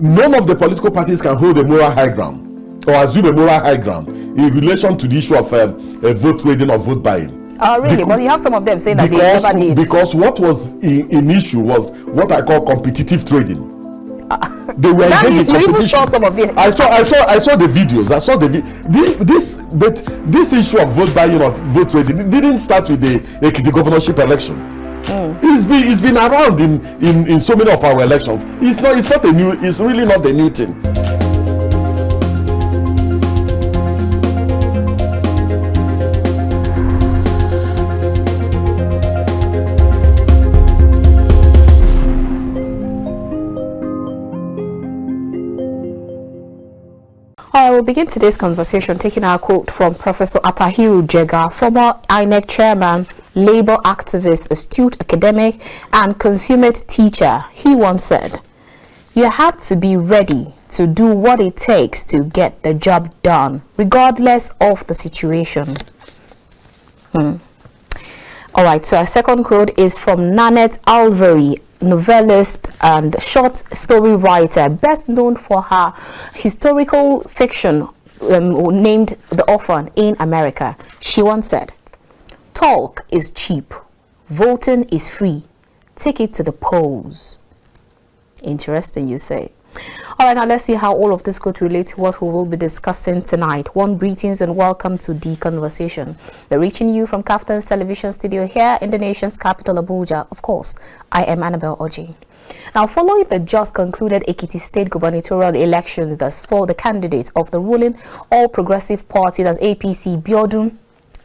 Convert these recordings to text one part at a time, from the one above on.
none of the political parties can hold a moral high ground or assume a moral high ground in relation to the issue of vote trading or vote buying. Oh, really? But you have some of them saying that they never did. Because what was in issue was what I call competitive trading. They were that engaged means in you even saw some of them. I saw the videos. I saw this issue of vote buying or vote trading, it didn't start with the Ekiti governorship election. It's been around in so many of our elections. It's really not a new thing. I will begin today's conversation taking our quote from Professor Atahiru Jega, former Inec chairman, labor activist, astute academic, and consummate teacher. He once said, "You have to be ready to do what it takes to get the job done, regardless of the situation." All right, so our second quote is from Nanette Alvery, novelist and short story writer, best known for her historical fiction named The Orphan in America. She once said, "Talk is cheap, voting is free. Take it to the polls." Interesting, you say. All right, now let's see how all of this could relate to what we will be discussing tonight. Warm greetings and welcome to The Conversation. We're reaching you from Kaftan's television studio here in the nation's capital, Abuja. Of course, I am Annabelle Oji. Now, following the just concluded Ekiti State Gubernatorial Elections that saw the candidate of the ruling All Progressive Party, that's APC, Biodun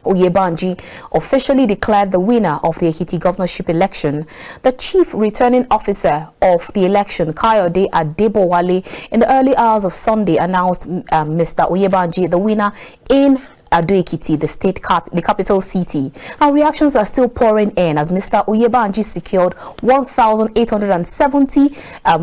Oyebanji, officially declared the winner of the Ekiti governorship election, the chief returning officer of the election, Kayode Adebowale, in the early hours of Sunday announced Mr. Oyebanji the winner in Ado-Ekiti, the capital city. Now, reactions are still pouring in as Mr. Oyebanji secured 1,870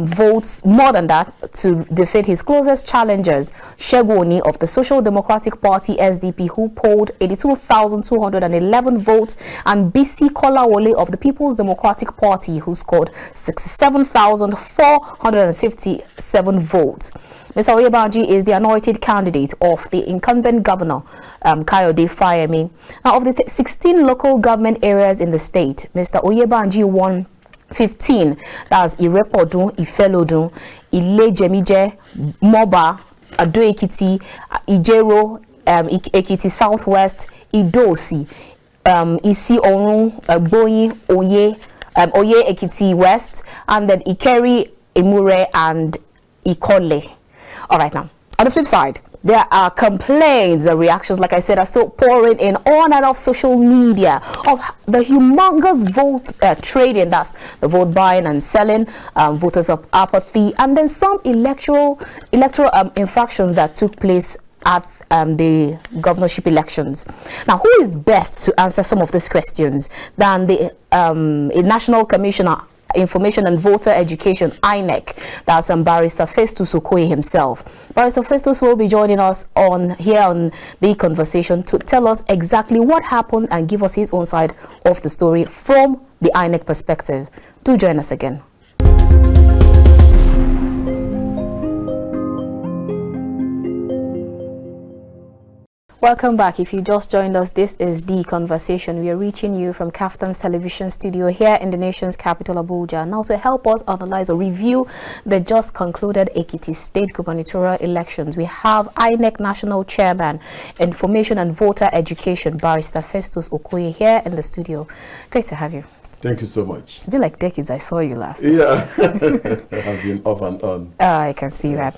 votes, more than that, to defeat his closest challengers, Shegoni of the Social Democratic Party SDP, who polled 82,211 votes, and BC Kolawole of the People's Democratic Party, who scored 67,457 votes. Mr. Oyebanji is the anointed candidate of the incumbent governor, Kayode Fayemi. Now, of the 16 local government areas in the state, Mr. Oyebanji won 15. That's Irepodun, Ifelodun, Ile-Jemije, Moba, Ado-Ekiti, Ijero, Ekiti Southwest, Idosi, Isi Orun, Boyin, Oye Ekiti West, and then Ikeri, Emure, and Ikole. All right, now, on the flip side, there are complaints and reactions, like I said, are still pouring in on and off social media of the humongous vote trading, that's the vote buying and selling, voters of apathy, and then some electoral infractions that took place at the governorship elections. Now, who is best to answer some of these questions than the National Commissioner Information and Voter Education, Inec, that's Barrister Festus Okoye himself. Barrister Festus will be joining us here on The Conversation to tell us exactly what happened and give us his own side of the story from the Inec perspective. Do join us again. Welcome back. If you just joined us, this is The Conversation. We are reaching you from Kaftan's television studio here in the nation's capital, Abuja. Now, to help us analyze or review the just concluded Ekiti State Gubernatorial Elections, we have INEC National Chairman, Information and Voter Education, Barrister Festus Okoye, here in the studio. Great to have you. Thank you so much. It's been like decades I saw you last. Yeah, I've been off and on. I can see that.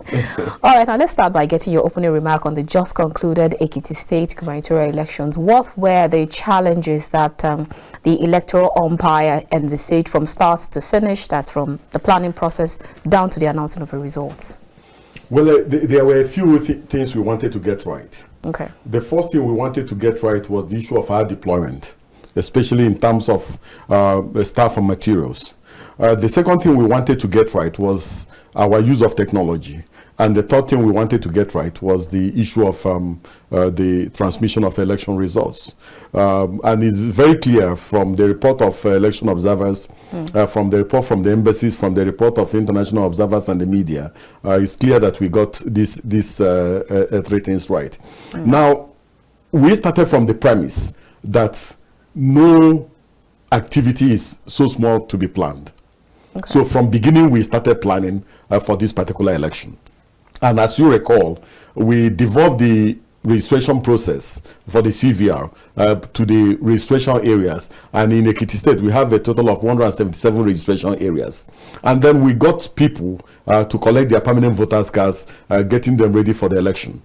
All right, now let's start by getting your opening remark on the just concluded Ekiti State Gubernatorial Elections. What were the challenges that the electoral umpire envisaged from start to finish? That's from the planning process down to the announcement of the results. Well, there were a few things we wanted to get right. Okay. The first thing we wanted to get right was the issue of our deployment, especially in terms of staff and materials. The second thing we wanted to get right was our use of technology. And the third thing we wanted to get right was the issue of the transmission of election results. And it's very clear from the report of election observers, from the report from the embassies, from the report of international observers and the media, it's clear that we got these three things right. Now, we started from the premise that no activity is so small to be planned. Okay. So from beginning, we started planning for this particular election. And as you recall, we devolved the registration process for the CVR to the registration areas. And in Ekiti State, we have a total of 177 registration areas. And then we got people to collect their permanent voters' cards, getting them ready for the election.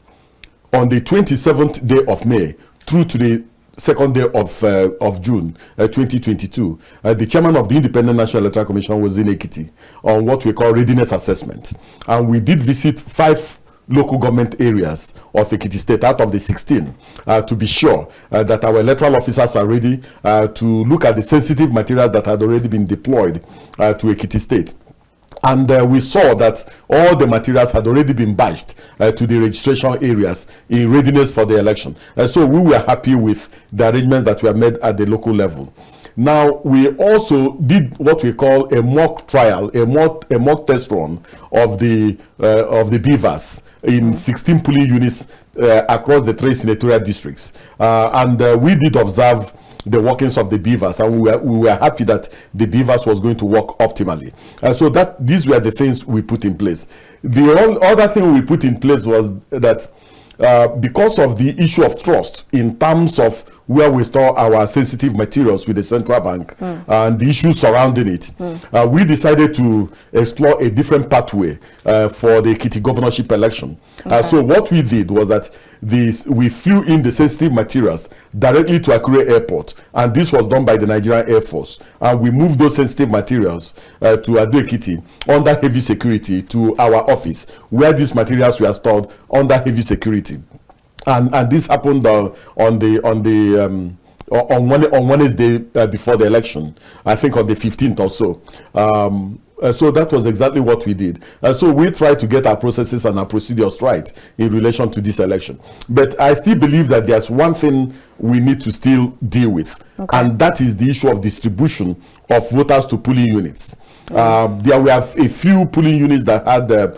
On the 27th day of May through to the second day of June 2022, the chairman of the Independent National Electoral Commission was in Ekiti on what we call readiness assessment. And we did visit 5 local government areas of Ekiti State out of the 16 to be sure that our electoral officers are ready to look at the sensitive materials that had already been deployed to Ekiti State. And we saw that all the materials had already been batched to the registration areas in readiness for the election. So we were happy with the arrangements that were made at the local level. Now, we also did what we call a mock trial, a mock test run of the beavers in 16 polling units across the 3 senatorial districts. And we did observe the workings of the beavers, and we were happy that the beavers was going to work optimally. So these were the things we put in place. The other thing we put in place was that because of the issue of trust in terms of where we store our sensitive materials with the central bank and the issues surrounding it, we decided to explore a different pathway for the Ekiti governorship election. So what we did was that we flew in the sensitive materials directly to Akure Airport, and this was done by the Nigerian Air Force. And we moved those sensitive materials to Ado Ekiti under heavy security to our office, where these materials were stored under heavy security. And this happened on Wednesday before the election, I think on the 15th or so. So that was exactly what we did. So we tried to get our processes and our procedures right in relation to this election. But I still believe that there's one thing we need to still deal with, and that is the issue of distribution of voters to polling units. There we have a few polling units that had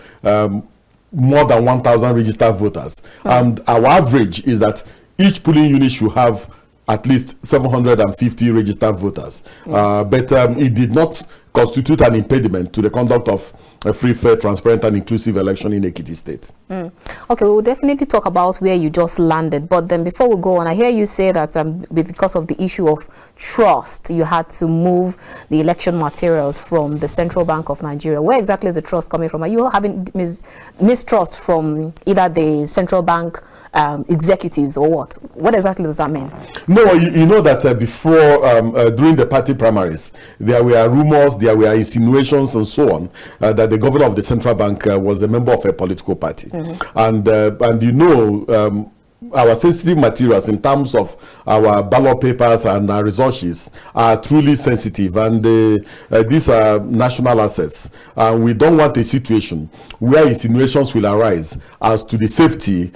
more than 1,000 registered voters, and our average is that each polling unit should have at least 750 registered voters. But it did not constitute an impediment to the conduct of a free, fair, transparent and inclusive election in Ekiti State. Okay, we'll definitely talk about where you just landed, but then before we go on, I hear you say that because of the issue of trust, you had to move the election materials from the Central Bank of Nigeria. Where exactly is the trust coming from? Are you having mistrust from either the Central Bank executives or what? What exactly does that mean? No, you know that before, during the party primaries, there were rumors, there were insinuations and so on, that the governor of the central bank was a member of a political party. And you know, our sensitive materials in terms of our ballot papers and our resources are truly sensitive, and these are national assets. We don't want a situation where insinuations will arise as to the safety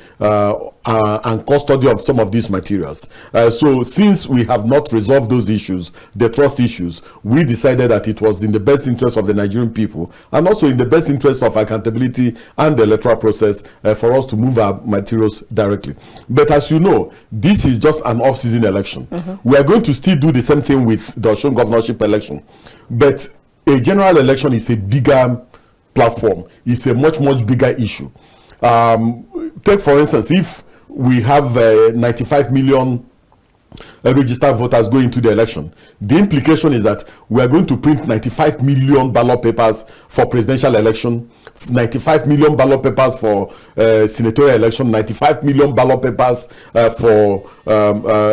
and custody of some of these materials. So since we have not resolved those issues, the trust issues, we decided that it was in the best interest of the Nigerian people and also in the best interest of accountability and the electoral process for us to move our materials directly. But as you know, this is just an off-season election. We are going to still do the same thing with the Osun governorship election. But a general election is a bigger platform. It's a much, much bigger issue. Take, for instance, if we have 95 million registered voters going into the election, the implication is that we are going to print 95 million ballot papers for presidential election, 95 million ballot papers for senatorial election, 95 million ballot papers for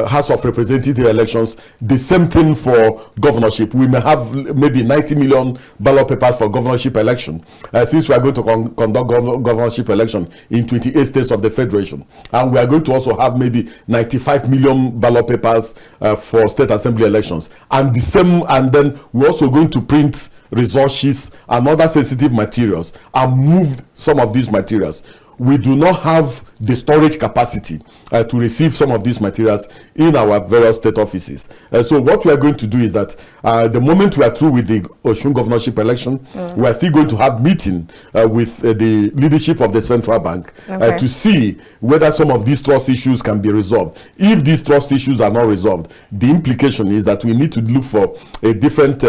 House of Representative elections. The same thing for governorship. We may have maybe 90 million ballot papers for governorship election, since we are going to conduct governorship election in 28 states of the Federation. And we are going to also have maybe 95 million ballot papers for state assembly elections. And the same, and then we're also going to print resources and other sensitive materials and moved some of these materials. We do not have the storage capacity to receive some of these materials in our various state offices. So what we are going to do is that the moment we are through with the Osun governorship election, we are still going to have meeting with the leadership of the central bank to see whether some of these trust issues can be resolved. If these trust issues are not resolved, the implication is that we need to look for a different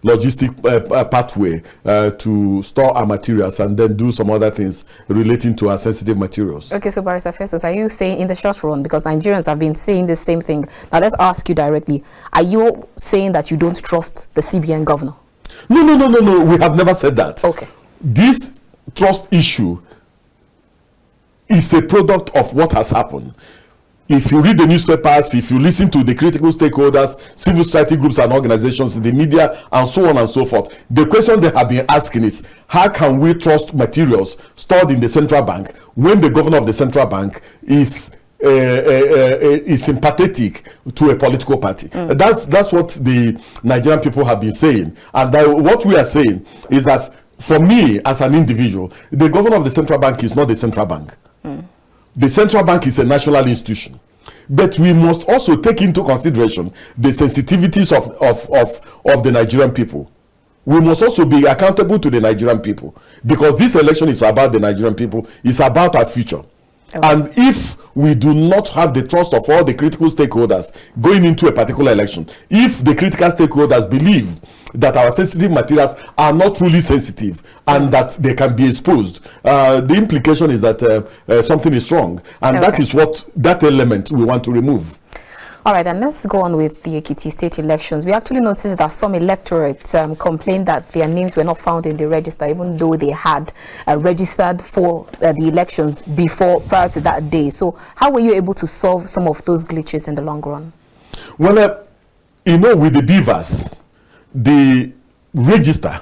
logistic pathway to store our materials and then do some other things relating to our sensitive materials. Okay, so Barrister Festus, are you saying in the short run, because Nigerians have been saying the same thing, now let's ask you directly, are you saying that you don't trust the CBN governor? No, we have never said that. Okay. This trust issue is a product of what has happened. If you read the newspapers, if you listen to the critical stakeholders, civil society groups and organizations, the media, and so on and so forth, the question they have been asking is, how can we trust materials stored in the central bank when the governor of the central bank is sympathetic to a political party? That's what the Nigerian people have been saying. And what we are saying is that, for me as an individual, the governor of the central bank is not the central bank. The central bank is a national institution, but we must also take into consideration the sensitivities of the Nigerian people. We must also be accountable to the Nigerian people, because this election is about the Nigerian people. It's about our future. Okay. And if we do not have the trust of all the critical stakeholders going into a particular election, if the critical stakeholders believe that our sensitive materials are not truly sensitive and that they can be exposed, the implication is that something is wrong, and that is what that element we want to remove. All right, and let's go on with the Ekiti State elections. We actually noticed that some electorates complained that their names were not found in the register, even though they had registered for the elections prior to that day. So how were you able to solve some of those glitches in the long run? Well, you know, with the beavers, the register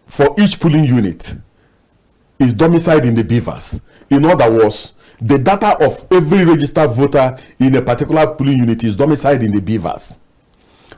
for each polling unit is domiciled in the beavers. In other words, the data of every registered voter in a particular polling unit is domiciled in the beavers.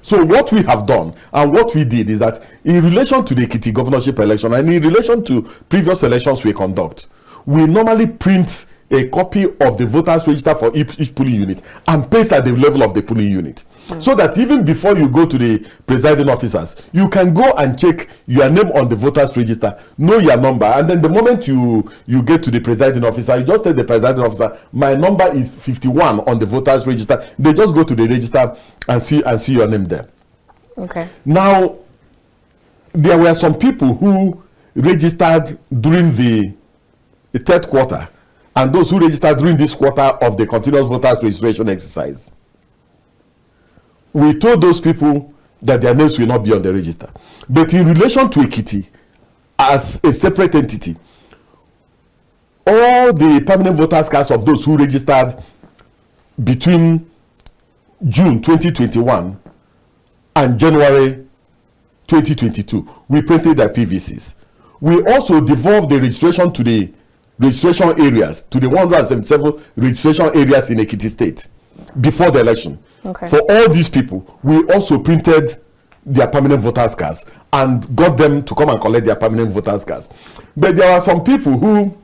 So what we have done and what we did is that, in relation to the Ekiti governorship election and in relation to previous elections we conduct, we normally print a copy of the voters register for each polling unit and paste at the level of the polling unit. So that even before you go to the presiding officers, you can go and check your name on the voters register, know your number, and then the moment you get to the presiding officer, you just tell the presiding officer, my number is 51 on the voters register. They just go to the register and see your name there. Okay. Now, there were some people who registered during the third quarter and those who registered during this quarter of the continuous voters registration exercise. We told those people that their names will not be on the register. But in relation to Ekiti, as a separate entity, all the permanent voters cards of those who registered between June 2021 and January 2022, we printed their PVCs. We also devolved the registration to the registration areas, to the 177 registration areas in Ekiti State before the election. Okay. For all these people, we also printed their permanent voters cards and got them to come and collect their permanent voters cards. But there are some people who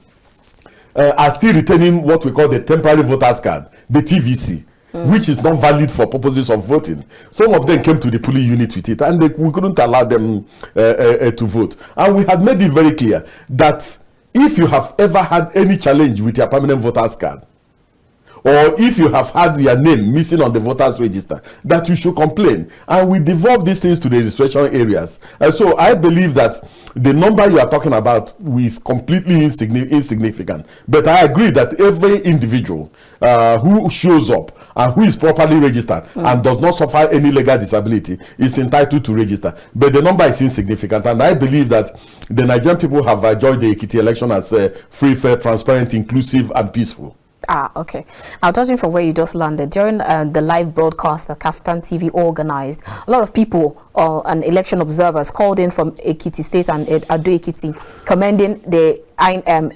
are still retaining what we call the temporary voters card, the TVC, which is not valid for purposes of voting. Some of them came to the polling unit with it, and we couldn't allow them to vote. And we had made it very clear that if you have ever had any challenge with your permanent voters card, or if you have had your name missing on the voters register, that you should complain. And we devolve these things to the registration areas. And so I believe that the number you are talking about is completely insignificant. But I agree that every individual who shows up and who is properly registered and does not suffer any legal disability is entitled to register. But the number is insignificant. And I believe that the Nigerian people have enjoyed the Ekiti election as free, fair, transparent, inclusive, and peaceful. Okay. Now, judging from where you just landed, during the live broadcast that Kaftan TV organized, a lot of people and election observers called in from Ekiti State and Ado Ekiti, commending the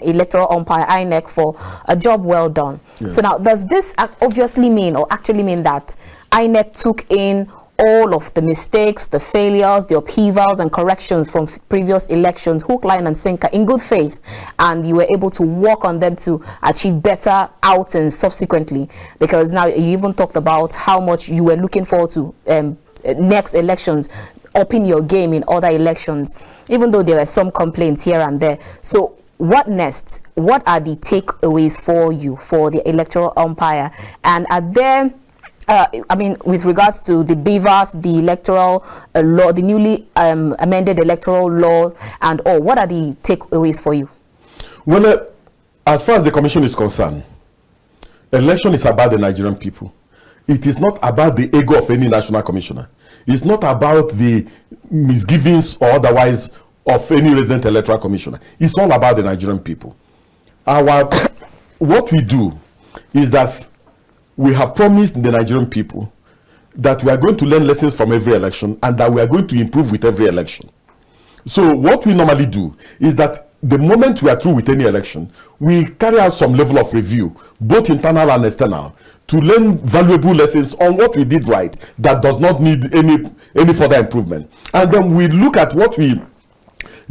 electoral umpire Inec for a job well done. Yes. So now, does this obviously mean or actually mean that Inec took in all of the mistakes, the failures, the upheavals and corrections from previous elections, hook, line and sinker, in good faith, and you were able to work on them to achieve better outcomes subsequently? Because now you even talked about how much you were looking forward to next elections, upping your game in other elections, even though there were some complaints here and there. So what next? What are the takeaways for you for the electoral umpire? And are there with regards to the BVAS, the electoral law, the newly amended electoral law, and all, what are the takeaways for you? Well, as far as the commission is concerned, election is about the Nigerian people. It is not about the ego of any national commissioner. It's not about the misgivings or otherwise of any resident electoral commissioner. It's all about the Nigerian people. What we do is that we have promised the Nigerian people that we are going to learn lessons from every election and that we are going to improve with every election. So what we normally do is that the moment we are through with any election, we carry out some level of review, both internal and external, to learn valuable lessons on what we did right that does not need any further improvement. And then we look at what we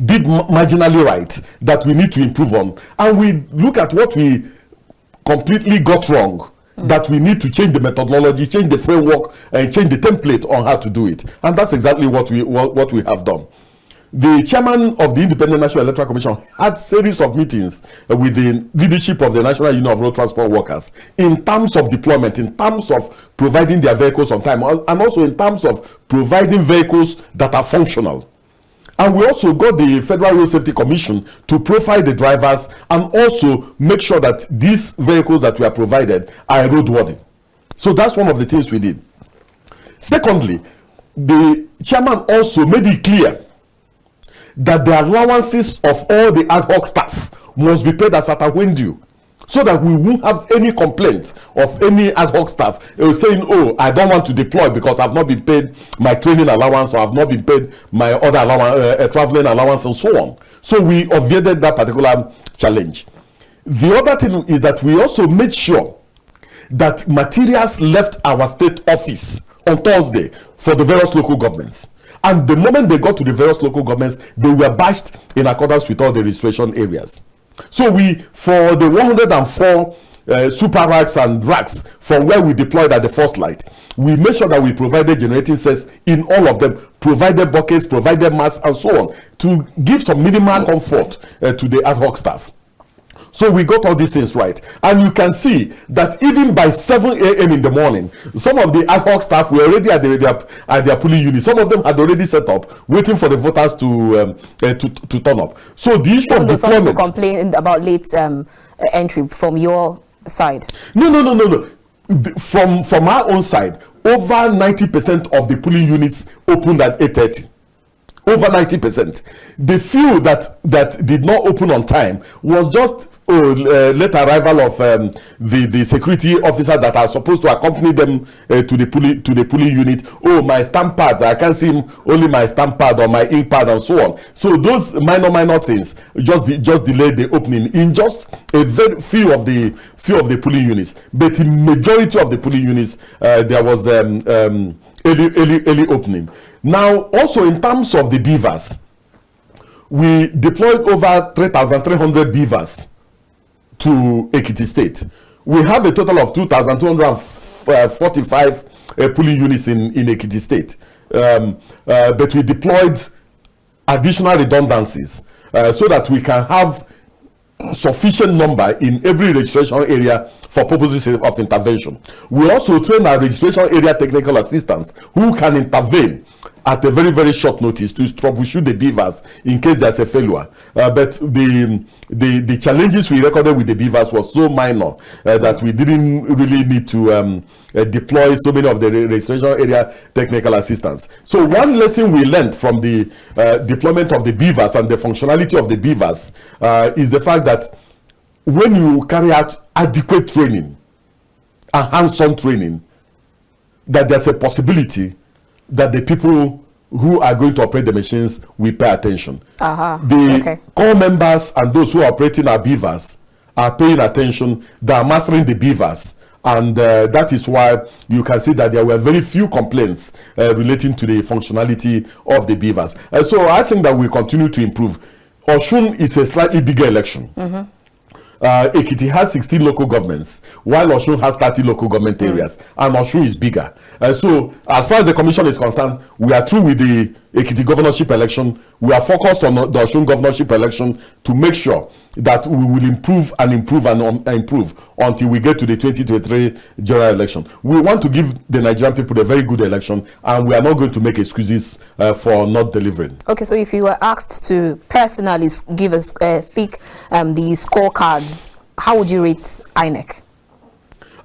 did marginally right that we need to improve on, and we look at what we completely got wrong that we need to change the methodology, change the framework, and change the template on how to do it. And that's exactly what we have done. The chairman of the Independent National Electoral Commission had series of meetings with the leadership of the National Union of Road Transport Workers in terms of deployment, in terms of providing their vehicles on time, and also in terms of providing vehicles that are functional. And we also got the Federal Road Safety Commission to profile the drivers and also make sure that these vehicles that we are provided are roadworthy. So that's one of the things we did. Secondly, the chairman also made it clear that the allowances of all the ad hoc staff must be paid as at a when due, so that we won't have any complaints of any ad hoc staff saying, oh, I don't want to deploy because I've not been paid my training allowance, or I've not been paid my other allowance, traveling allowance, and so on. So we obviated that particular challenge. The other thing is that we also made sure that materials left our state office on Thursday for the various local governments. And the moment they got to the various local governments, they were batched in accordance with all the registration areas. So for the 104 super racks and racks from where we deployed at the first light, we made sure that we provided generating sets in all of them, provided buckets, provided masks, and so on, to give some minimal comfort to the ad hoc staff. So we got all these things right. And you can see that even by 7 a.m. in the morning, some of the ad hoc staff were already at their polling unit. Some of them had already set up, waiting for the voters to turn up. So the issue of deployment... Some people complained about late entry from your side. No. From our own side, over 90% of the polling units opened at 8:30. Over 90%. The few that did not open on time was just late arrival of the security officer that are supposed to accompany them to the polling unit. Oh, my stamp pad, I can't see only my stamp pad or my ink pad, and so on. So those minor things just delayed the opening in just a very few of the polling units. But in majority of the polling units, there was early opening. Now, also in terms of the beavers, we deployed over 3,300 beavers to Ekiti State. We have a total of 2,245 polling units in Ekiti State. But we deployed additional redundancies so that we can have sufficient number in every registration area for purposes of intervention. We also train our registration area technical assistants who can intervene at a very, very short notice to troubleshoot the beavers in case there's a failure. But the challenges we recorded with the beavers was so minor that we didn't really need to deploy so many of the registration area technical assistants. So one lesson we learned from the deployment of the beavers and the functionality of the beavers is the fact that when you carry out adequate training and hands-on training, that there's a possibility that the people who are going to operate the machines will pay attention. The core members and those who are operating our beavers are paying attention, they are mastering the beavers, And that is why you can see that there were very few complaints relating to the functionality of the beavers. So I think that we continue to improve. Osun is a slightly bigger election. Ekiti has 16 local governments, while Osun has 30 local government areas, and Osun is bigger. So as far as the commission is concerned, we are through with the Ekiti governorship election. We are focused on the Osun governorship election to make sure that we will improve and improve and improve until we get to the 2023 general election. We want to give the Nigerian people a very good election, and we are not going to make excuses for not delivering. Okay, so if you were asked to personally give us the scorecards, how would you rate INEC?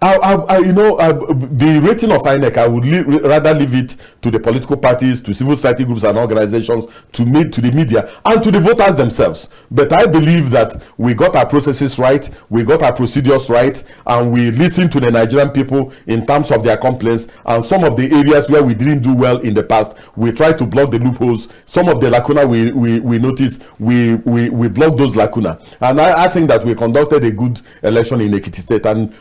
The rating of INEC, I would rather leave it to the political parties, to civil society groups and organizations, to the media, and to the voters themselves. But I believe that we got our processes right, we got our procedures right, and we listened to the Nigerian people in terms of their complaints. And some of the areas where we didn't do well in the past, we tried to block the loopholes. Some of the lacuna we noticed, we blocked those lacuna. And I think that we conducted a good election in Ekiti State, and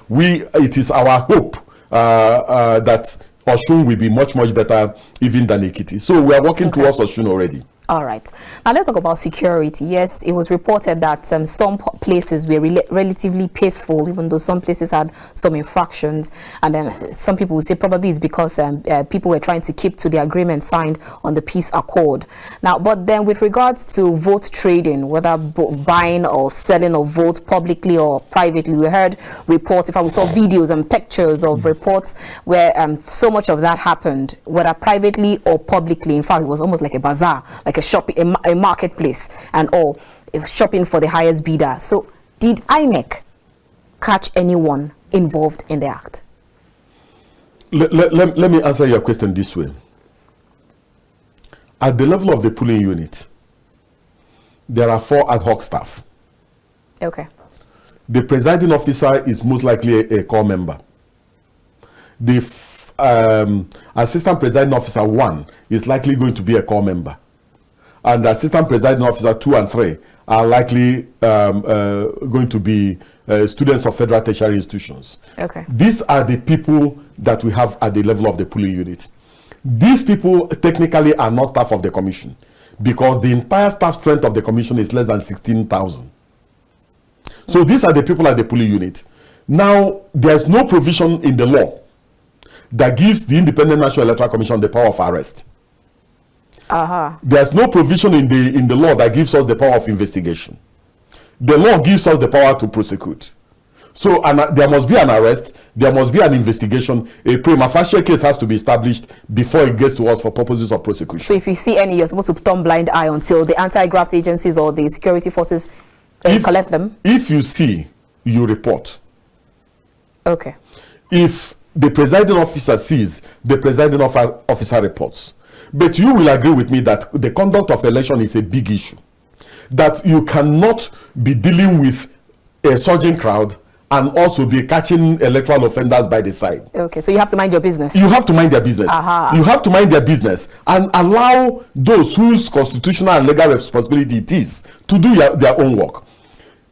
it is our hope that Osun will be much better even than Ekiti. So we are working towards Osun already. All right. Now let's talk about security. Yes, it was reported that some places were relatively peaceful, even though some places had some infractions. And then some people will say probably it's because people were trying to keep to the agreement signed on the peace accord. Now, but then with regards to vote trading, whether buying or selling of votes publicly or privately, we heard reports, in fact we saw videos and pictures of reports where so much of that happened, whether privately or publicly. In fact, it was almost like a bazaar, like a shopping, a marketplace, and all shopping for the highest bidder. So did INEC catch anyone involved in the act? Let me answer your question this way. At the level of the polling unit, there are 4 ad hoc staff. Okay. The presiding officer is most likely a core member. The assistant presiding officer 1 is likely going to be a core member. And the assistant presiding officer 2 and 3 are likely going to be students of federal tertiary institutions. Okay. These are the people that we have at the level of the polling unit. These people technically are not staff of the commission, because the entire staff strength of the commission is less than 16,000. So these are the people at the polling unit. Now, there's no provision in the law that gives the Independent National Electoral Commission the power of arrest. There's no provision in the law that gives us the power of investigation. The law gives us the power to prosecute. So there must be an arrest, there must be an investigation. A prima facie case has to be established before it gets to us for purposes of prosecution. So if you see any, you're supposed to turn blind eye until the anti-graft agencies or the security forces collect them? If you see, you report. Okay. If the presiding officer sees, the presiding officer reports. But you will agree with me that the conduct of election is a big issue. That you cannot be dealing with a surging crowd and also be catching electoral offenders by the side. Okay, so you have to mind your business. You have to mind their business. You have to mind their business and allow those whose constitutional and legal responsibility it is to do their own work.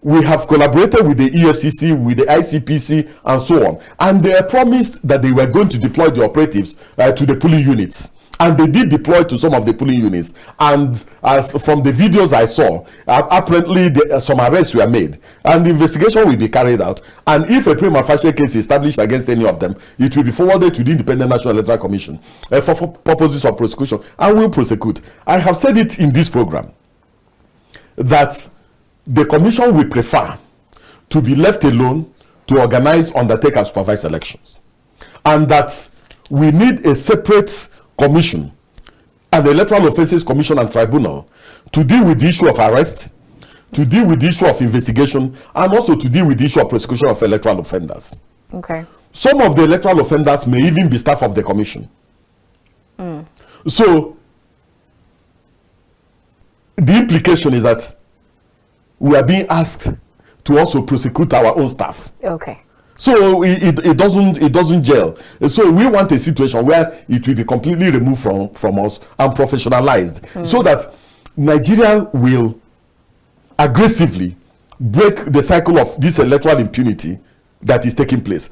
We have collaborated with the EFCC, with the ICPC, and so on. And they promised that they were going to deploy the operatives to the polling units. And they did deploy to some of the polling units. And as from the videos I saw, apparently some arrests were made. And the investigation will be carried out. And if a prima facie case is established against any of them, it will be forwarded to the Independent National Electoral Commission for purposes of prosecution. And will prosecute. I have said it in this program that the commission will prefer to be left alone to organize, undertake, and supervise elections. And that we need a separate commission, an electoral offences commission and tribunal, to deal with the issue of arrest, to deal with the issue of investigation, and also to deal with the issue of prosecution of electoral offenders. Okay. Some of the electoral offenders may even be staff of the commission. So the implication is that we are being asked to also prosecute our own staff. Okay. So it doesn't gel. So we want a situation where it will be completely removed from us and professionalized, so that Nigeria will aggressively break the cycle of this electoral impunity that is taking place.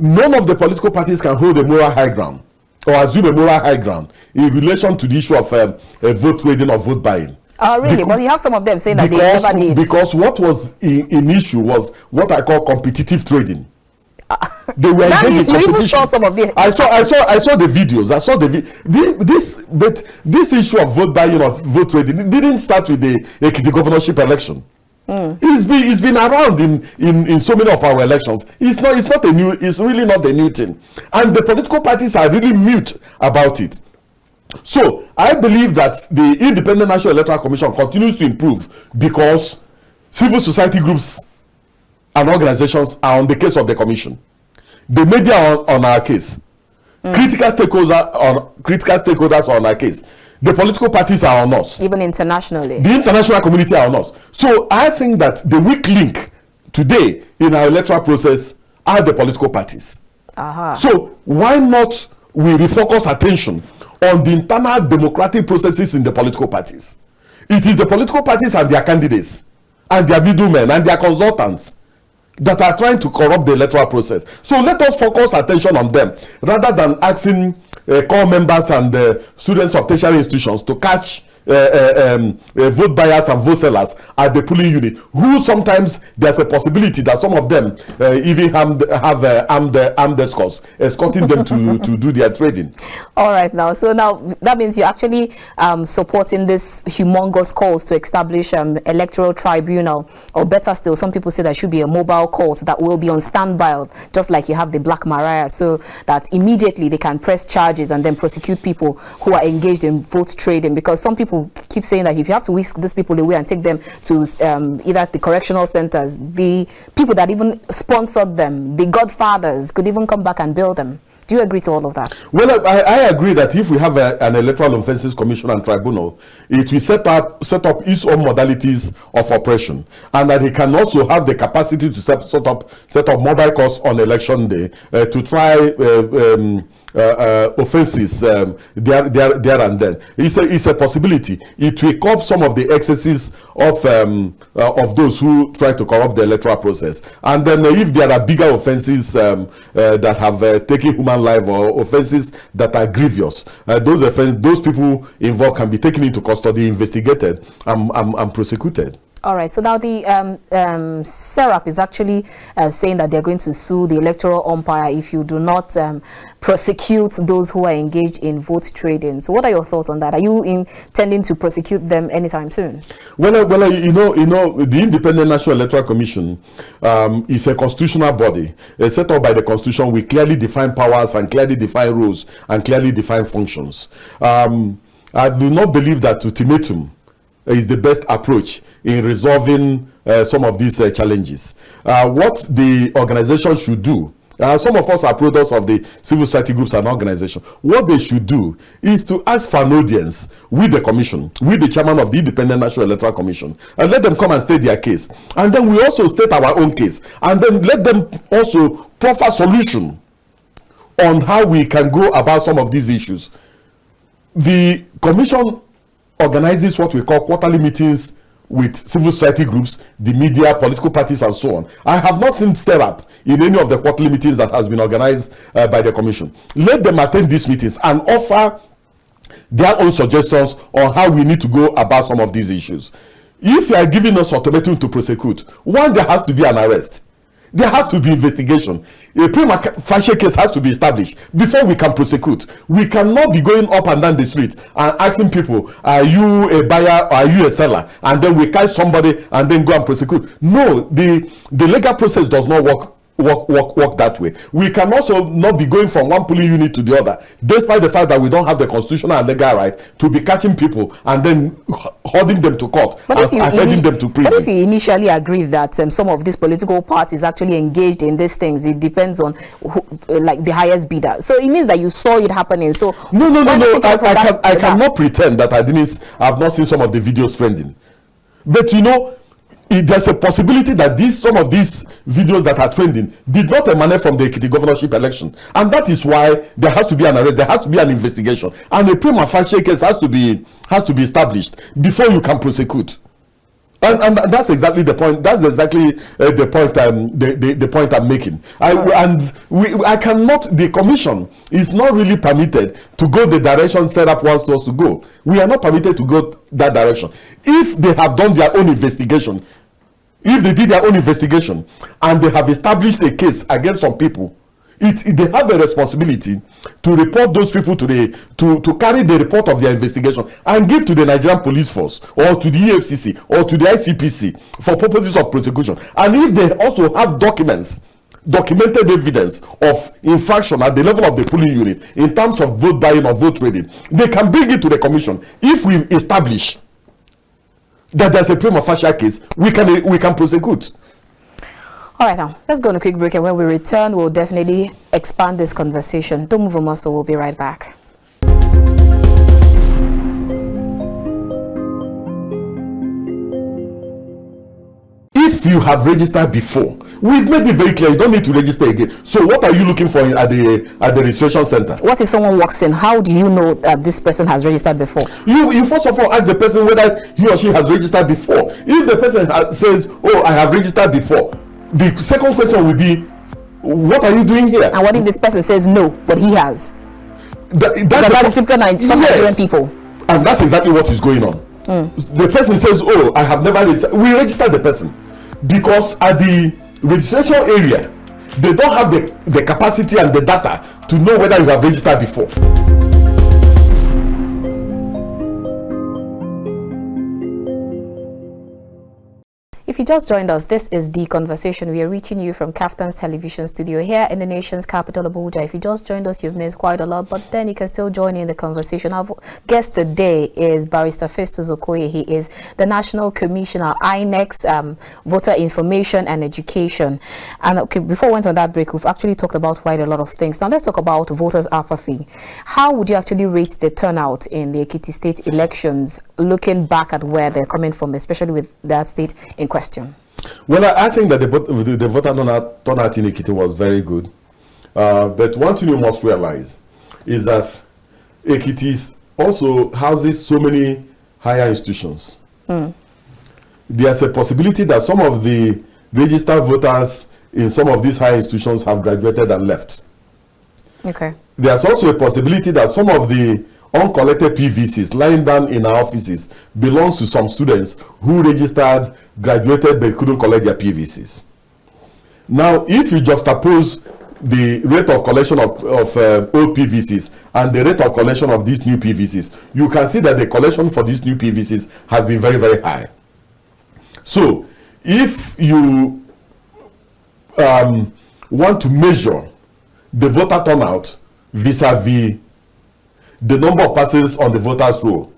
none of the political parties can hold a moral high ground or assume a moral high ground in relation to the issue of vote trading or vote buying. Oh, really? But you have some of them saying that they never did. Because what was in issue was what I call competitive trading. They were that means engaged in you even saw some of this. I saw the videos. I saw this issue of vote buying or vote trading, it didn't start with the Ekiti governorship election. It's been around in so many of our elections. It's really not a new thing, and the political parties are really mute about it. So I believe that the Independent National Electoral Commission continues to improve because civil society groups and organizations are on the case of the commission. The media are on our case. Critical stakeholders are on our case. The political parties are on us. Even internationally. The international community are on us. So I think that the weak link today in our electoral process are the political parties. So why not we refocus attention on the internal democratic processes in the political parties? It is the political parties and their candidates and their middlemen and their consultants that are trying to corrupt the electoral process. So let us focus attention on them rather than asking core members and students of tertiary institutions to catch vote buyers and vote sellers at the polling unit, who sometimes there's a possibility that some of them even have armed escorts escorting them to do their trading. All right, now that means you're actually supporting this humongous calls to establish electoral tribunal, or better still, some people say there should be a mobile court that will be on standby, just like you have the Black Maria, so that immediately they can press charges and then prosecute people who are engaged in vote trading. Because some people keep saying that if you have to whisk these people away and take them to either the correctional centers, the people that even sponsored them, the godfathers, could even come back and bail them. Do you agree to all of that? Well, I agree that if we have an electoral offences commission and tribunal, it will set up its own modalities of operation, and that it can also have the capacity to set up mobile courts on election day to try offenses there and then. It's a possibility. It will curb some of the excesses of those who try to corrupt the electoral process. And then if there are bigger offenses that have taken human life, or offenses that are grievous, those people involved can be taken into custody, investigated, and prosecuted. All right, so now the SERAP is actually saying that they're going to sue the electoral umpire if you do not prosecute those who are engaged in vote trading. So what are your thoughts on that? Are you intending to prosecute them anytime soon? Well, you know, the Independent National Electoral Commission is a constitutional body set up by the Constitution with clearly defined powers and clearly defined rules and clearly defined functions. I do not believe that ultimatum is the best approach in resolving some of these challenges. What the organization should do, some of us are products of the civil society groups and organizations. What they should do is to ask for an audience with the commission, with the chairman of the Independent National Electoral Commission, and let them come and state their case. And then we also state our own case, and then let them also proffer solution on how we can go about some of these issues. The commission organizes what we call quarterly meetings with civil society groups, the media, political parties, and so on. I have not seen SERAP in any of the quarterly meetings that has been organized by the commission. Let them attend these meetings and offer their own suggestions on how we need to go about some of these issues. If you are giving us ultimatum to prosecute, one, there has to be an arrest. There has to be investigation. A prima facie case has to be established before we can prosecute. We cannot be going up and down the street and asking people, are you a buyer or are you a seller? And then we catch somebody and then go and prosecute. No, the legal process does not work that way. We can also not be going from one polling unit to the other, despite the fact that we don't have the constitutional and legal right to be catching people and then holding them to court and heading them to prison. But if you initially agree that some of these political parties actually engaged in these things, it depends on who, like the highest bidder. So it means that you saw it happening. So no. I cannot pretend that I've not seen some of the videos trending. But you know, there's a possibility that some of these videos that are trending did not emanate from the Ekiti governorship election, and that is why there has to be an arrest, there has to be an investigation, and a prima facie case has to be established before you can prosecute. And that's exactly the point. That's exactly the point. The point I'm making. I cannot. The commission is not really permitted to go the direction set up wants us to go. We are not permitted to go that direction. If they have done their own investigation, if they did their own investigation and they have established a case against some people, they have a responsibility to report those people to carry the report of their investigation and give to the Nigerian Police Force or to the EFCC or to the ICPC for purposes of prosecution. And if they also have documented evidence of infraction at the level of the polling unit in terms of vote buying or vote trading, they can bring it to the commission. If we establish that there's a prima facie case, we can prosecute. All right, now let's go on a quick break, and when we return, we'll definitely expand this conversation. Don't move a muscle. We'll be right back. If you have registered before, we've made it very clear you don't need to register again. So what are you looking for at the registration center? What if someone walks in? How do you know that this person has registered before? You first of all ask the person whether he or she has registered before. If the person says, "Oh, I have registered before," the second question will be, "What are you doing here?" And what if this person says no, but he has? That's the typical Nigerian people. And that's exactly what is going on. The person says, "Oh, I have never registered." We register the person because at the registration area, they don't have the capacity and the data to know whether you have registered before. If you just joined us, this is The Conversation. We are reaching you from Kaftan's television studio here in the nation's capital, Abuja. If you just joined us, you've missed quite a lot, but then you can still join in the conversation. Our guest today is Barrister Festus Okoye. He is the National Commissioner, Inec's Voter Information and Education. And okay, before we went on that break, we've actually talked about quite a lot of things. Now let's talk about voters' apathy. How would you actually rate the turnout in the Ekiti State elections, looking back at where they're coming from, especially with that state in question? Well, I think that the voter turnout in Ekiti was very good. But one thing you must realize is that Ekiti also houses so many higher institutions. There's a possibility that some of the registered voters in some of these higher institutions have graduated and left. Okay. There's also a possibility that some of the uncollected PVCs lying down in our offices belongs to some students who registered, graduated, but couldn't collect their PVCs. Now, if you juxtapose the rate of collection of old PVCs and the rate of collection of these new PVCs, you can see that the collection for these new PVCs has been very, very high. So, if you want to measure the voter turnout vis-a-vis the number of persons on the voters' roll,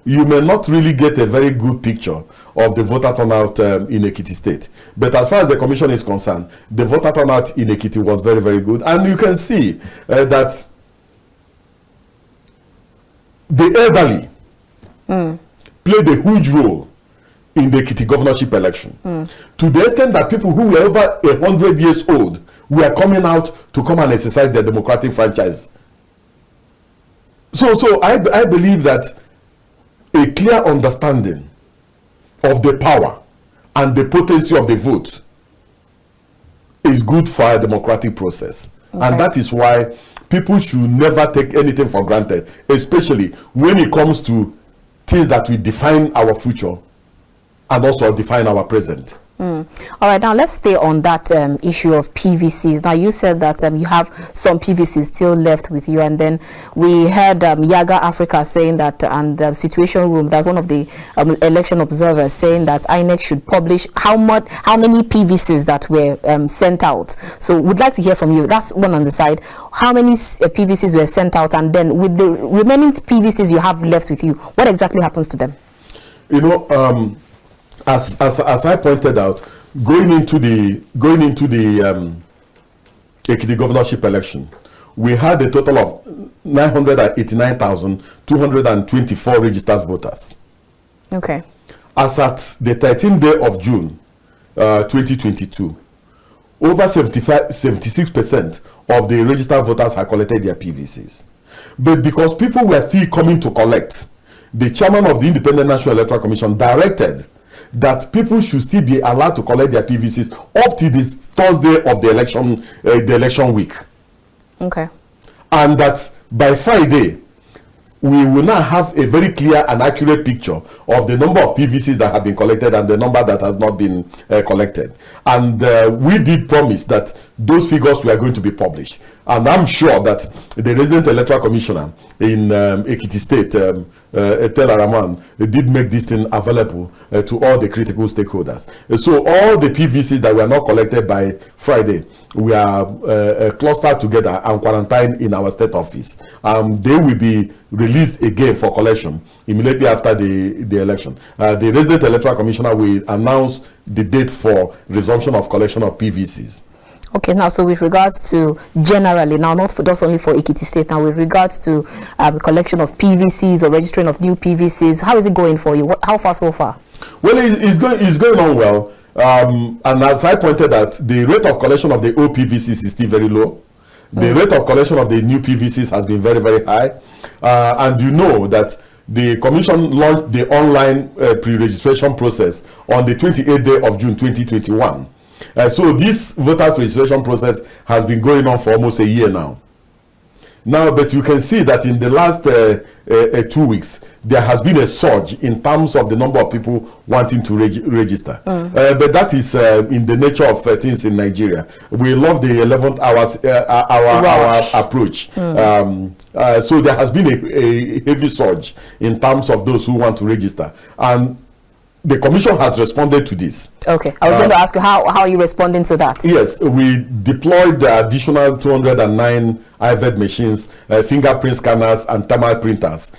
you may not really get a very good picture of the voter turnout in Ekiti State. But as far as the commission is concerned, the voter turnout in Ekiti was very, very good. And you can see that the elderly played a huge role in the Ekiti governorship election. To the extent that people who were over 100 years old were coming out to come and exercise their democratic franchise. So I believe that a clear understanding of the power and the potency of the vote is good for a democratic process. Okay. And that is why people should never take anything for granted, especially when it comes to things that will define our future and also define our present. All right, now let's stay on that issue of PVCs. Now, you said that you have some PVCs still left with you, and then we heard Yaga Africa saying that, and the Situation Room, that's one of the election observers, saying that Inec should publish how many PVCs that were sent out. So we'd like to hear from you. That's one on the side. How many PVCs were sent out, and then with the remaining PVCs you have left with you, what exactly happens to them? You know, as I pointed out, going into the Ekiti governorship election, we had a total of 989,224 registered voters. Okay. As at the 13th day of June 2022, over 76% of the registered voters had collected their PVCs. But because people were still coming to collect, the chairman of the Independent National Electoral Commission directed that people should still be allowed to collect their PVCs up to this Thursday of the election week. Okay. And that by Friday, we will now have a very clear and accurate picture of the number of PVCs that have been collected and the number that has not been collected. And we did promise that those figures were going to be published. And I'm sure that the resident electoral commissioner in Ekiti State, Tel Araman, did make this thing available to all the critical stakeholders. So all the PVCs that were not collected by Friday, we are clustered together and quarantined in our state office. They will be released again for collection immediately after the election. The resident electoral commissioner will announce the date for resumption of collection of PVCs. Okay, now, so with regards to generally, now not for just only for Ekiti State, now with regards to collection of PVCs or registering of new PVCs, how is it going for you? How far so far? Well, it's going on well. And as I pointed out, the rate of collection of the old PVCs is still very low. The rate of collection of the new PVCs has been very, very high. And you know that the Commission launched the online pre-registration process on the 28th day of June 2021. So this voters registration process has been going on for almost a year now. But you can see that in the last 2 weeks, there has been a surge in terms of the number of people wanting to register. But that is in the nature of things in Nigeria. We love the 11th hour approach. So there has been a heavy surge in terms of those who want to register. And the Commission has responded to this. Okay, I was going to ask you how are you responding to that? Yes, we deployed the additional 209 IVED machines, fingerprint scanners and thermal printers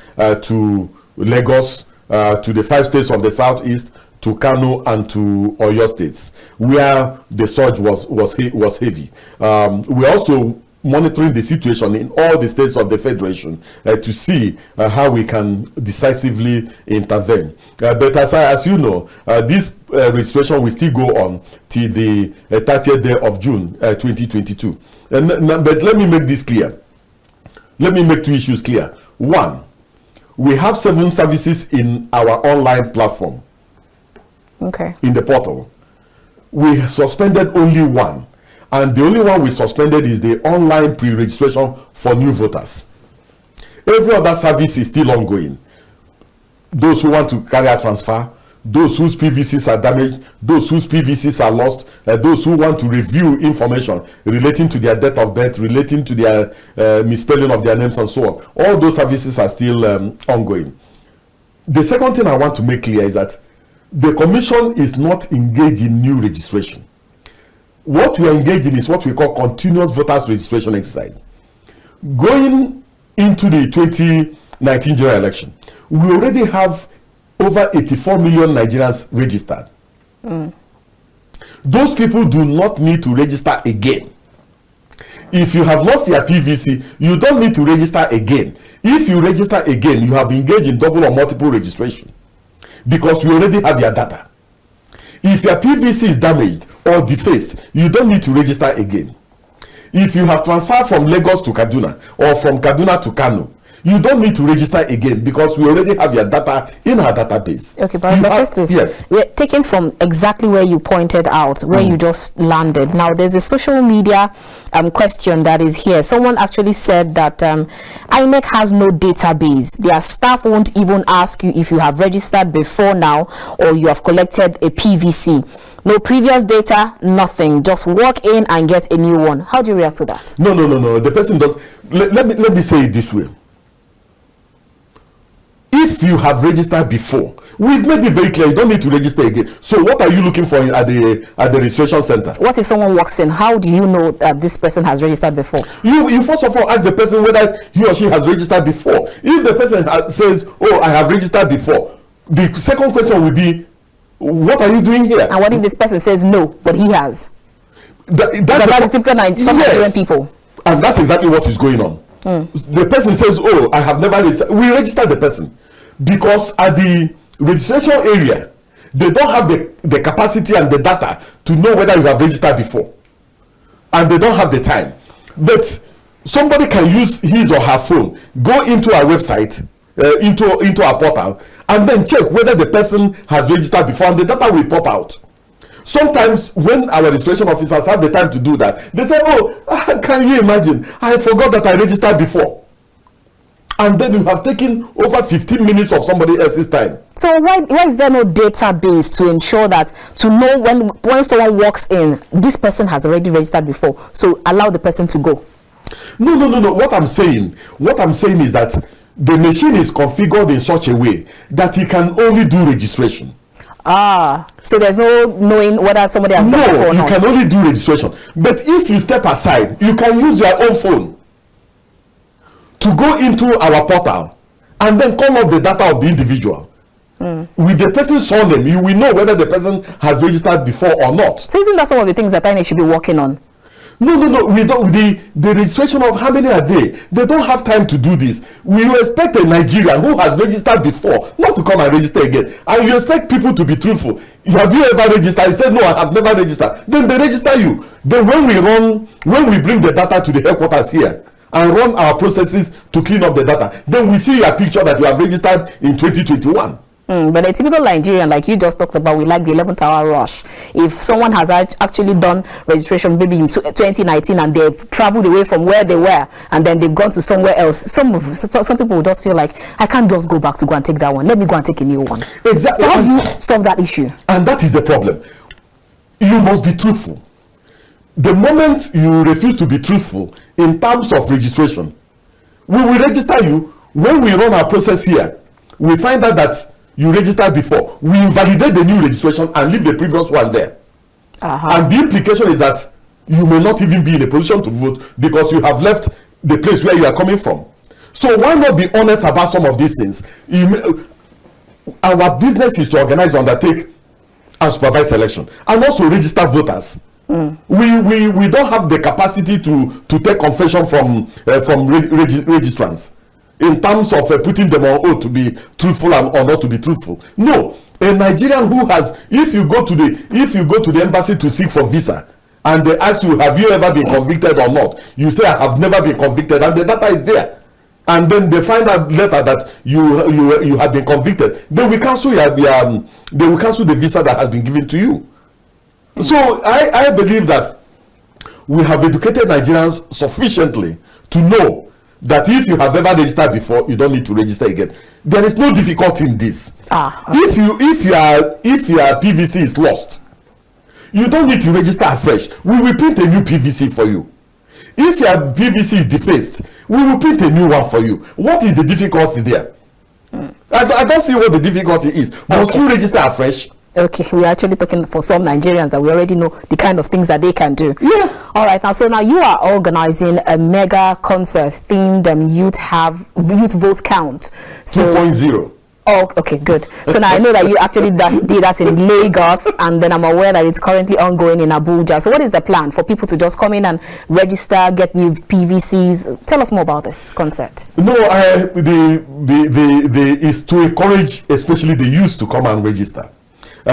to Lagos, to the 5 states of the southeast, to Kano and to Oyo states, where the surge was heavy. We also monitoring the situation in all the states of the Federation to see how we can decisively intervene. But as you know, this registration will still go on till the 30th day of June 2022. But let me make this clear. Let me make 2 issues clear. One, we have 7 services in our online platform. Okay. In the portal. We suspended only 1. And the only one we suspended is the online pre-registration for new voters. Every other service is still ongoing. Those who want to carry a transfer, those whose PVCs are damaged, those whose PVCs are lost, those who want to review information relating to their date of birth, relating to their misspelling of their names and so on. All those services are still ongoing. The second thing I want to make clear is that the Commission is not engaged in new registration. What we are engaged in is what we call continuous voters registration exercise. Going into the 2019 general election, we already have over 84 million Nigerians registered. Those people do not need to register again. If you have lost your PVC, you don't need to register again. If you register again, you have engaged in double or multiple registration because we already have your data. If your PVC is damaged or defaced, you don't need to register again. If you have transferred from Lagos to Kaduna or from Kaduna to Kano, you don't need to register again because we already have your data in our database. Okay, but Festus, yes, we're taking from exactly where you pointed out, where you just landed. Now, there's a social media question that is here. Someone actually said that Inec has no database. Their staff won't even ask you if you have registered before now or you have collected a PVC. No previous data, nothing. Just walk in and get a new one. How do you react to that? No. The person does. Let me say it this way. If you have registered before, we've made it very clear you don't need to register again. So what are you looking for at the registration center? What if someone walks in? How do you know that this person has registered before? You first of all ask the person whether he or she has registered before. If the person says, oh, I have registered before, the second question will be, what are you doing here? And what if this person says no, but he has? That's the typical Nigerian people. And that's exactly what is going on. The person says, oh, I have never registered. We register the person because at the registration area, they don't have the capacity and the data to know whether you have registered before. And they don't have the time. But somebody can use his or her phone, go into our website, into our portal, and then check whether the person has registered before, and the data will pop out. Sometimes when our registration officers have the time to do that, they say, oh, can you imagine, I forgot that I registered before. And then you have taken over 15 minutes of somebody else's time. So why is there no database to ensure that, to know when someone walks in, this person has already registered before, so allow the person to go? No. What I'm saying is that the machine is configured in such a way that it can only do registration. So there's no knowing whether somebody has done before or not. You can only do registration. But if you step aside, you can use your own phone to go into our portal and then call up the data of the individual. With the person's surname, you will know whether the person has registered before or not. So isn't that some of the things that Inec should be working on? No. We don't. The registration of how many are they don't have time to do this. We expect a Nigerian who has registered before not to come and register again, and you expect people to be truthful. Have you ever registered? He said, no, I have never registered. Then they register you. Then when we bring the data to the headquarters here and run our processes to clean up the data, then we see your picture that you have registered in 2021. But a typical Nigerian, like you just talked about, we like the 11th hour rush. If someone has actually done registration maybe in 2019 and they've traveled away from where they were and then they've gone to somewhere else, some people will just feel like, I can't just go back to go and take that one. Let me go and take a new one. Exactly. So how do you solve that issue? And that is the problem. You must be truthful. The moment you refuse to be truthful in terms of registration, we will register you. When we run our process here, we find out that you registered before. We invalidate the new registration and leave the previous one there. And the implication is that you may not even be in a position to vote because you have left the place where you are coming from. So why not be honest about some of these things? Our business is to organize, undertake, and supervise election, and also register voters. We don't have the capacity to take confession from registrants in terms of putting them on oath to be truthful or not to be truthful. No, a Nigerian who has, if you go to the embassy to seek for visa and they ask you, have you ever been convicted or not, you say, I have never been convicted, and the data is there, and then they find out later that you have been convicted, they will cancel the visa that has been given to you. So I believe that we have educated Nigerians sufficiently to know that if you have ever registered before, you don't need to register again. There is no difficulty in this. If your PVC is lost, you don't need to register afresh. We will print a new PVC for you. If your PVC is defaced, we will print a new one for you. What is the difficulty there? I don't see what the difficulty is. Must you register afresh? Okay, we're actually talking for some Nigerians that we already know the kind of things that they can do. Yeah. All right, now so now you are organizing a mega concert themed youth vote count. So 2.0. Oh, okay, good. So now I know that you actually did that in Lagos, and then I'm aware that it's currently ongoing in Abuja. So what is the plan for people to just come in and register, get new PVCs? Tell us more about this concert. No, is to encourage especially the youth to come and register.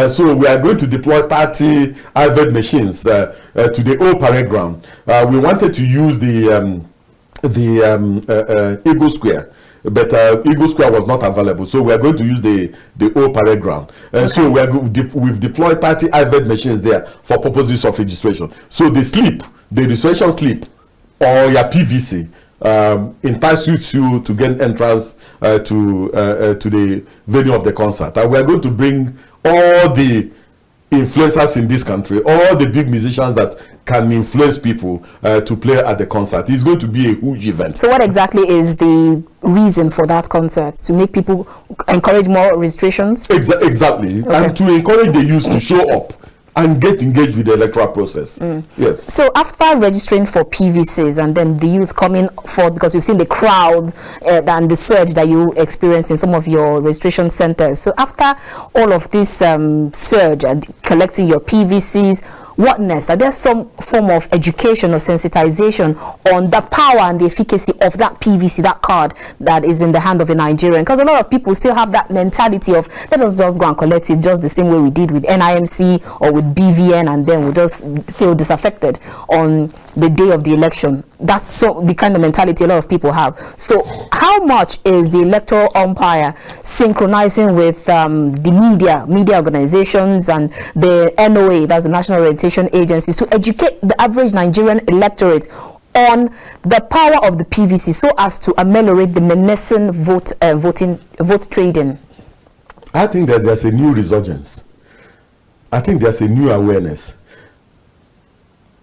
So we are going to deploy 30 IVED machines to the old parade ground. We wanted to use the Eagle Square, but Eagle Square was not available. So we are going to use the old parade ground. So we've deployed 30 IVED machines there for purposes of registration. So the registration slip, or your PVC, entices you to gain entrance to the venue of the concert. And we are going to bring all the influencers in this country, all the big musicians that can influence people to play at the concert. It's going to be a huge event. So what exactly is the reason for that concert? To make people encourage more registrations? Exactly. Okay. And to encourage the youth to show up and get engaged with the electoral process. Yes. So after registering for PVCs and then the youth coming forth, because you've seen the crowd and the surge that you experienced in some of your registration centers. So after all of this surge and collecting your PVCs, what next? Are there some form of education or sensitization on the power and the efficacy of that PVC, that card that is in the hand of a Nigerian? Because a lot of people still have that mentality of, let us just go and collect it just the same way we did with NIMC or with BVN, and then we'll just feel disaffected on the day of the election. That's so the kind of mentality a lot of people have. So how much is the electoral umpire synchronizing with the media organizations and the NOA, that's the National Orientation Agencies, to educate the average Nigerian electorate on the power of the PVC so as to ameliorate the menacing vote trading? I think that there's a new resurgence. I think there's a new awareness.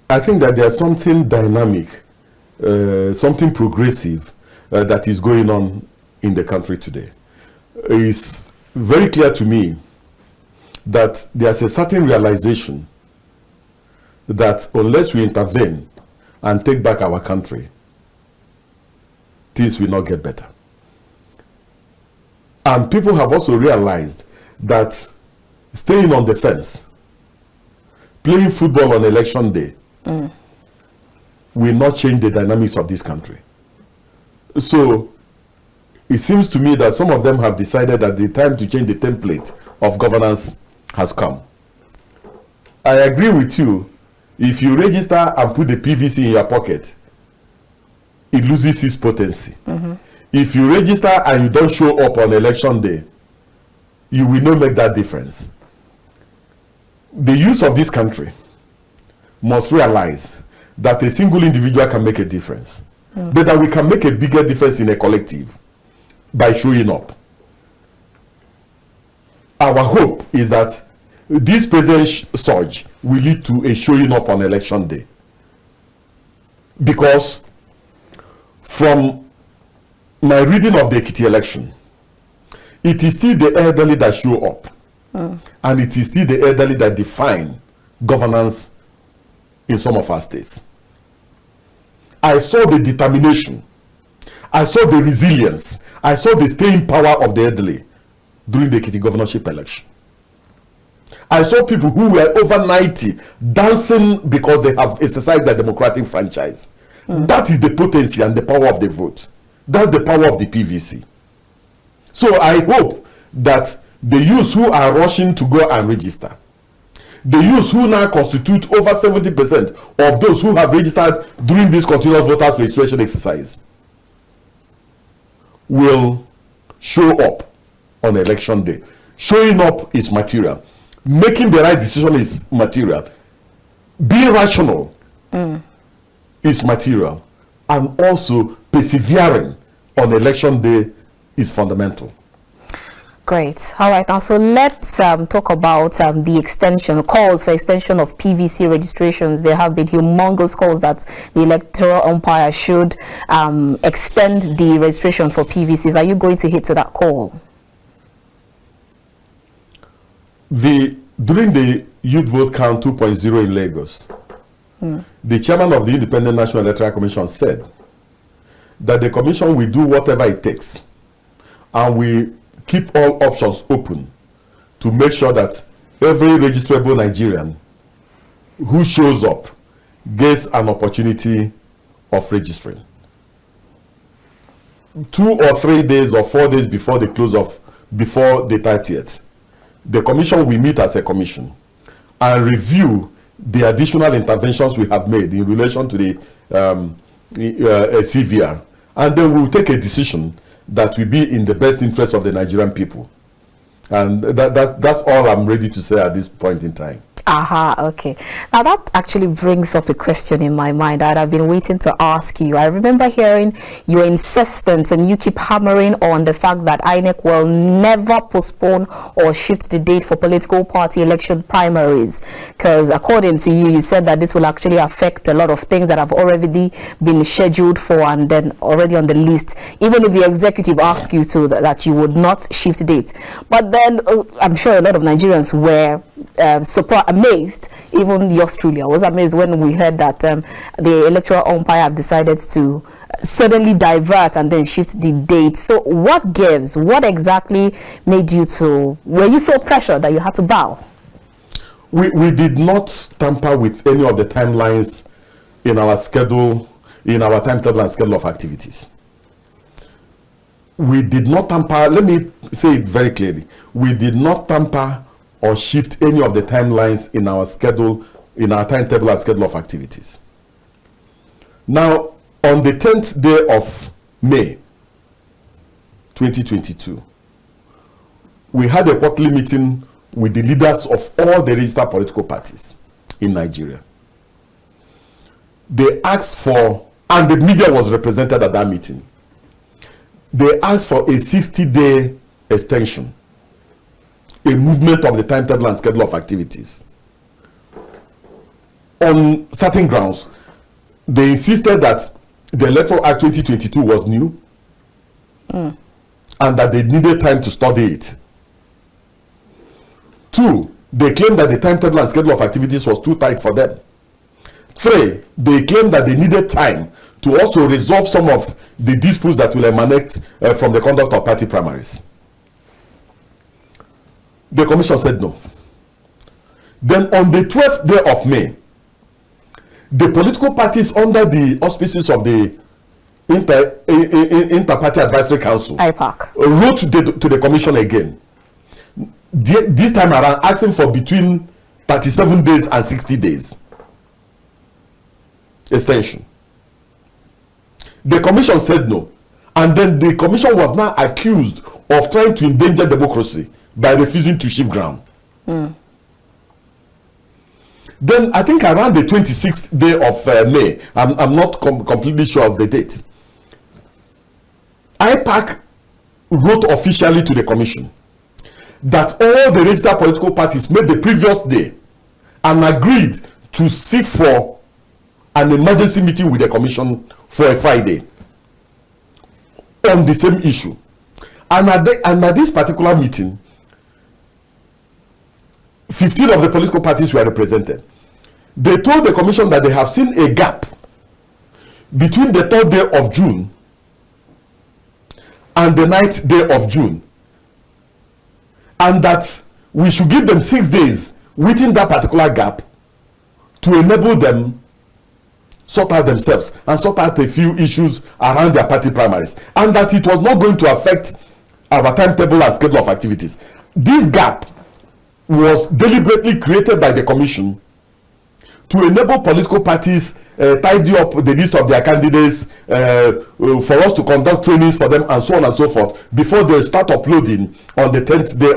I think that there's something dynamic, something progressive that is going on in the country today. It's very clear to me that there's a certain realization that unless we intervene and take back our country, things will not get better. And people have also realized that staying on the fence, playing football on election day, will not change the dynamics of this country. So it seems to me that some of them have decided that the time to change the template of governance has come. I agree with you. If you register and put the PVC in your pocket, it loses its potency. If you register and you don't show up on election day, you will not make that difference. The youth of this country must realize that a single individual can make a difference, but that we can make a bigger difference in a collective by showing up. Our hope is that this present surge will lead to a showing up on election day. Because from my reading of the Ekiti election, it is still the elderly that show up. And it is still the elderly that define governance in some of our states. I saw the determination. I saw the resilience. I saw the staying power of the elderly during the Ekiti governorship election. I saw people who were over 90 dancing because they have exercised their democratic franchise. That is the potency and the power of the vote. That's the power of the PVC. So I hope that the youths who are rushing to go and register, the youths who now constitute over 70% of those who have registered during this continuous voters registration exercise, will show up on election day. Showing up is material. Making the right decision is material. Being rational is material. And also persevering on election day is fundamental. Great. All right. Now, so let's talk about the extension, calls for extension of PVC registrations. There have been humongous calls that the electoral umpire should extend the registration for PVCs. Are you going to hit to that call? During the Youth Vote Count 2.0 in Lagos, the chairman of the Independent National Electoral Commission said that the commission will do whatever it takes, and we keep all options open to make sure that every registrable Nigerian who shows up gets an opportunity of registering. 2 or 3 days or 4 days before the 30th, the commission will meet as a commission and review the additional interventions we have made in relation to the CVR, and then we'll take a decision that will be in the best interest of the Nigerian people. And that's all I'm ready to say at this point in time. Okay. Now that actually brings up a question in my mind that I've been waiting to ask you. I remember hearing your insistence, and you keep hammering on the fact that Inec will never postpone or shift the date for political party election primaries, because according to you, you said that this will actually affect a lot of things that have already been scheduled for and then already on the list, even if the executive asked you to, that you would not shift date. But then I'm sure a lot of Nigerians were amazed. Even yours truly, I was amazed when we heard that the electoral umpire have decided to suddenly divert and then shift the date. So what gives? What exactly made you to, were you so pressured that you had to bow? We did not tamper with any of the timelines in our schedule, in our timetable and schedule of activities. We did not tamper, let me say it very clearly, we did not tamper or shift any of the timelines in our schedule, in our timetable and schedule of activities. Now, on the 10th day of May 2022, we had a quarterly meeting with the leaders of all the registered political parties in Nigeria. They asked for, and the media was represented at that meeting, they asked for a 60-day extension, a movement of the timetable and schedule of activities. On certain grounds, they insisted that the Electoral Act 2022 was new and that they needed time to study it. 2, they claimed that the timetable and schedule of activities was too tight for them. 3, they claimed that they needed time to also resolve some of the disputes that will emanate from the conduct of party primaries. The commission said no. Then on the 12th day of May, the political parties under the auspices of the Inter-Party Advisory Council IPAC wrote to the commission again, this time around asking for between 37 days and 60 days extension. The commission said no, and then the commission was now accused of trying to endanger democracy by refusing to shift ground. Then I think around the 26th day of May, I'm not completely sure of the date, IPAC wrote officially to the commission that all the registered political parties made the previous day and agreed to seek for an emergency meeting with the commission for a Friday on the same issue. And at this particular meeting, 15 of the political parties were represented. They told the commission that they have seen a gap between the 3rd day of June and the 9th day of June, and that we should give them 6 days within that particular gap to enable them sort out themselves and sort out a few issues around their party primaries, and that it was not going to affect our timetable and schedule of activities. This gap was deliberately created by the commission to enable political parties tidy up the list of their candidates, for us to conduct trainings for them, and so on and so forth, before they start uploading on the 10th day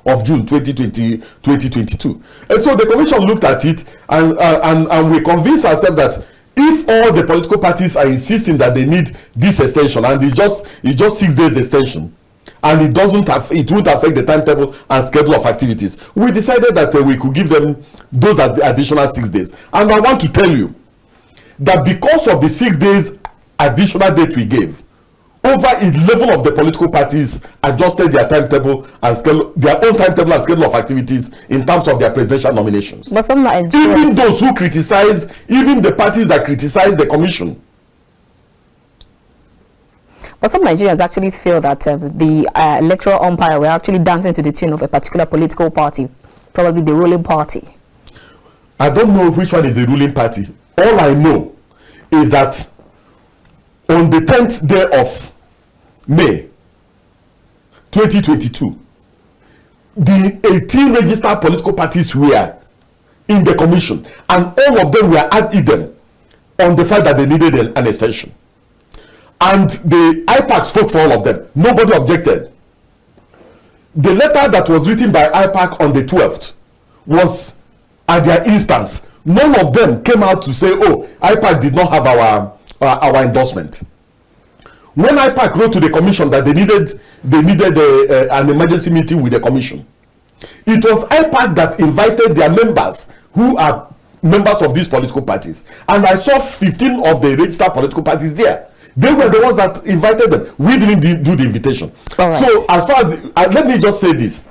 of June 2022. And so the commission looked at it, and we convinced ourselves that if all the political parties are insisting that they need this extension, and it's just 6 days extension, and it won't affect the timetable and schedule of activities, we decided that we could give them those additional 6 days. And I want to tell you that because of the 6 days additional date we gave, over 11 of the political parties adjusted their timetable and schedule, their own timetable and schedule of activities in terms of their presidential nominations. But some even those who criticize, even the parties that criticize the commission. But some Nigerians actually feel that the electoral umpire were actually dancing to the tune of a particular political party, probably the ruling party. I don't know which one is the ruling party. All I know is that on the 10th day of May 2022, the 18 registered political parties were in the commission, and all of them were ad idem on the fact that they needed an extension. And the IPAC spoke for all of them. Nobody objected. The letter that was written by IPAC on the 12th was at their instance. None of them came out to say, oh, IPAC did not have our endorsement. When IPAC wrote to the commission that they needed an emergency meeting with the commission, it was IPAC that invited their members who are members of these political parties. And I saw 15 of the registered political parties there. They were the ones that invited them. We didn't do the invitation. Right. So as far as let me just say this,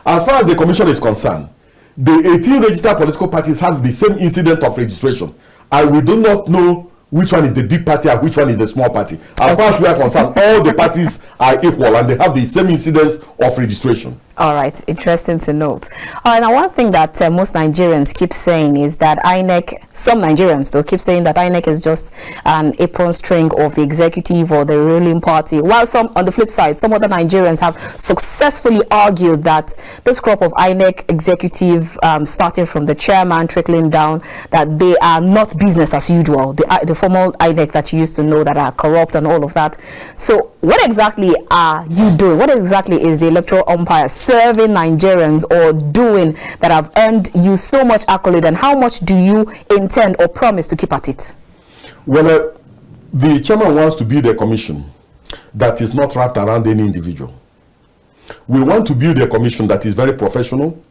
as far as the commission is concerned, the 18 registered political parties have the same incident of registration, and we do not know which one is the big party and which one is the small party. As far as we are concerned, all the parties are equal and they have the same incidence of registration. All right, interesting to note. All right, now one thing that most Nigerians keep saying is that INEC, some Nigerians though, keep saying that INEC is just an apron string of the executive or the ruling party, while some, on the flip side, some other Nigerians have successfully argued that this crop of INEC executive, starting from the chairman, trickling down, that they are not business as usual, the formal INEC that you used to know, that are corrupt and all of that. So what exactly are you doing? What exactly is the electoral umpire serving Nigerians or doing that have earned you so much accolade, and how much do you intend or promise to keep at it? Well, the chairman wants to build a commission that is not wrapped around any individual. We want to build a commission that is very professional.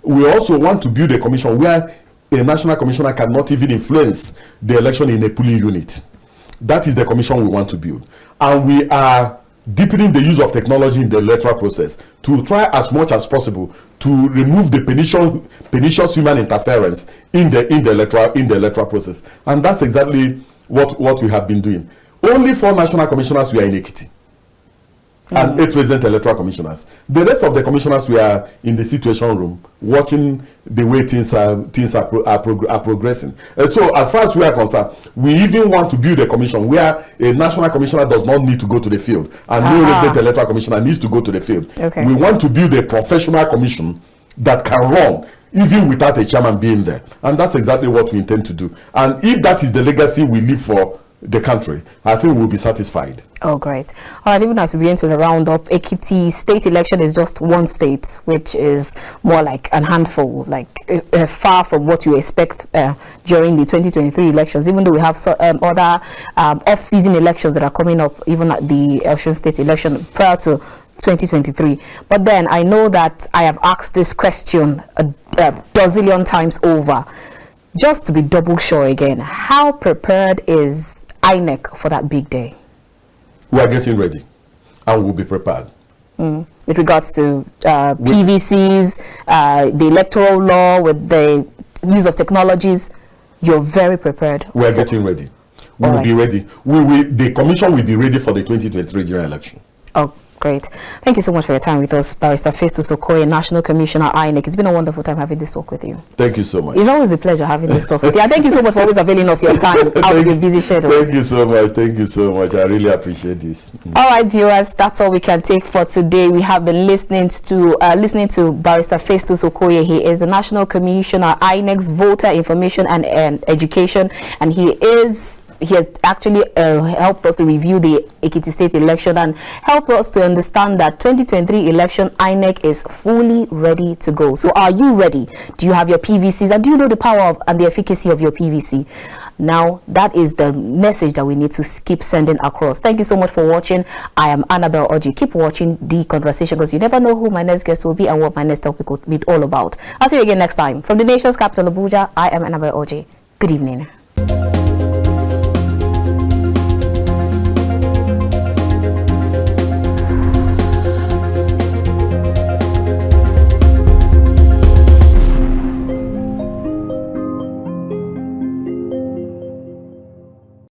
We also want to build a commission where a national commissioner cannot even influence the election in a polling unit. That is the commission we want to build. And we are deepening the use of technology in the electoral process to try as much as possible to remove the pernicious human interference in the electoral process. And that's exactly what we have been doing. Only 4 national commissioners were in Ekiti. And 8 resident electoral commissioners. The rest of the commissioners were in the situation room watching the way things are progressing. And so as far as we are concerned, we even want to build a commission where a national commissioner does not need to go to the field and no resident electoral commissioner needs to go to the field. Okay. We want to build a professional commission that can run even without a chairman being there. And that's exactly what we intend to do. And if that is the legacy we leave for the country, I think we'll be satisfied. Oh, great. All right, even as we begin to the round up, Ekiti State election is just one state, which is more like a handful, like far from what you expect during the 2023 elections, even though we have other off-season elections that are coming up, even at the Osun State election prior to 2023. But then I know that I have asked this question a dozillion times over. Just to be double sure again, how prepared is INEC for that big day? We are getting ready and we'll be prepared. With regards to PVCs, the electoral law, with the use of technologies, you're very prepared. We are getting ready. We will be ready. The commission will be ready for the 2023 general election. Oh, great. Thank you so much for your time with us, Barrister Festus Okoye, National Commissioner, INEC. It's been a wonderful time having this talk with you. Thank you so much. It's always a pleasure having this talk with you. And thank you so much for always availing us your time out of your busy schedule. Thank you so much. Thank you so much. I really appreciate this. All right, viewers, that's all we can take for today. We have been listening to Barrister Festus Okoye. He is the National Commissioner, INEC's Voter Information and Education, and he has actually helped us to review the Ekiti State election and help us to understand that 2023 election, INEC is fully ready to go. So are you ready? Do you have your PVCs? And do you know the power and the efficacy of your PVC? Now, that is the message that we need to keep sending across. Thank you so much for watching. I am Annabelle Oji. Keep watching The Conversation, because you never know who my next guest will be and what my next topic will be all about. I'll see you again next time. From the nation's capital, Abuja, I am Annabelle Oji. Good evening.